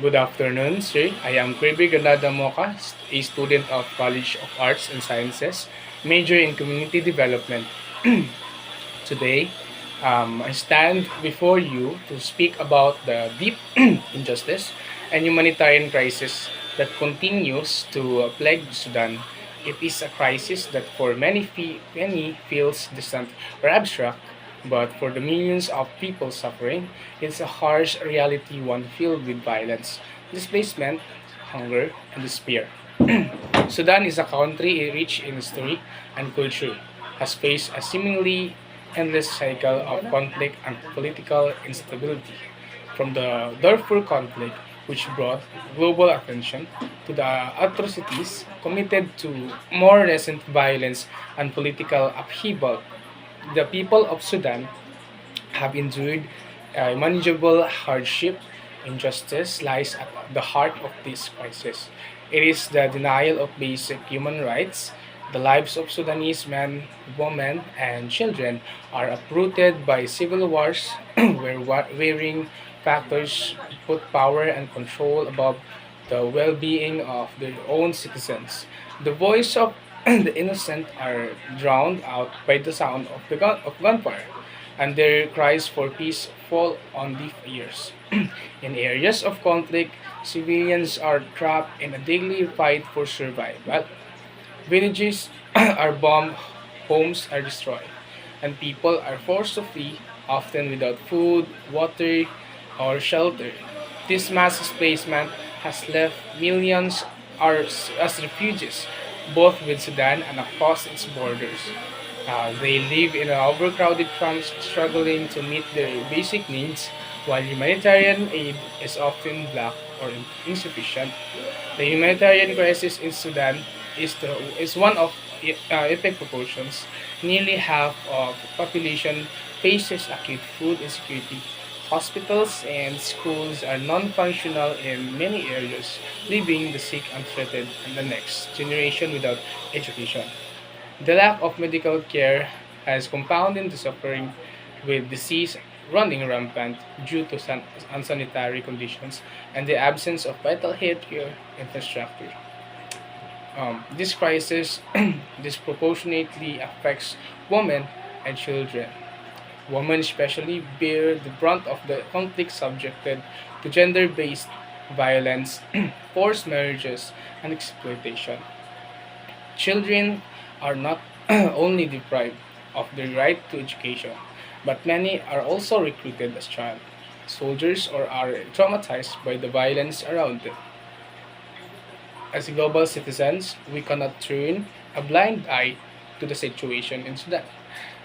Good afternoon, sir. I am Kirby Granada Moca, a student of College of Arts and Sciences, major in Community Development. Today, I stand before you to speak about the deep injustice and humanitarian crisis that continues to plague Sudan. It is a crisis that for many feels distant or abstract, but for the millions of people suffering, it's a harsh reality, one filled with violence, displacement, hunger, and despair. Sudan is a country rich in history and culture, has faced a seemingly endless cycle of conflict and political instability. From the Darfur conflict, which brought global attention, to the atrocities committed to more recent violence and political upheaval, the people of Sudan have endured manageable hardship. Injustice lies at the heart of this crisis. It is the denial of basic human rights. The lives of Sudanese men, women, and children are uprooted by civil wars where varying factors put power and control above the well-being of their own citizens. The voice of the innocent are drowned out by the sound of gunfire, and their cries for peace fall on deaf ears. In areas of conflict, civilians are trapped in a daily fight for survival. Villages are bombed, homes are destroyed, and people are forced to flee, often without food, water, or shelter. This mass displacement has left millions as refugees, both with Sudan and across its borders. They live in overcrowded camps, struggling to meet their basic needs, while humanitarian aid is often lack or insufficient. The humanitarian crisis in Sudan is one of epic proportions. Nearly half of the population faces acute food insecurity. Hospitals and schools are non-functional in many areas, leaving the sick untreated and the next generation without education. The lack of medical care has compounded the suffering, with disease running rampant due to unsanitary conditions and the absence of vital healthcare infrastructure. This crisis disproportionately affects women and children. Women especially bear the brunt of the conflict, subjected to gender-based violence, forced marriages, and exploitation. Children are not only deprived of the right to education, but many are also recruited as child soldiers or are traumatized by the violence around them. As global citizens, we cannot turn a blind eye to the situation in Sudan.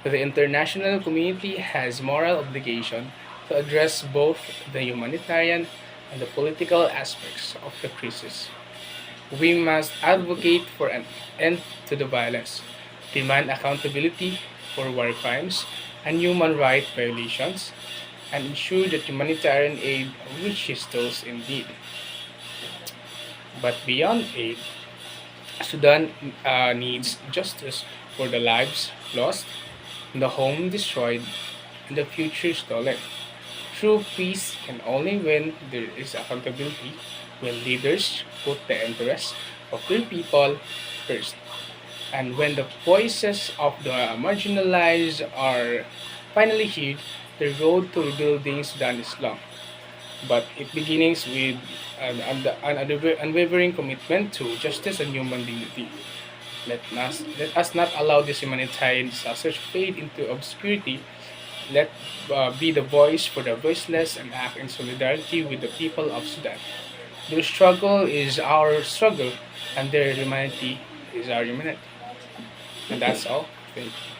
The international community has moral obligation to address both the humanitarian and the political aspects of the crisis. We must advocate for an end to the violence, demand accountability for war crimes and human rights violations, and ensure that humanitarian aid reaches those in need. But beyond aid, Sudan needs justice for the lives lost, the home destroyed, and the future stolen. True peace can only when there is accountability, when leaders put the interests of their people first, and when the voices of the marginalized are finally heard. The road to rebuilding Sudan is long, but it begins with an unwavering commitment to justice and human dignity. Let us not allow this humanitarian disaster to fade into obscurity. Let be the voice for the voiceless and act in solidarity with the people of Sudan. Their struggle is our struggle, and their humanity is our humanity. And that's all. Thank you.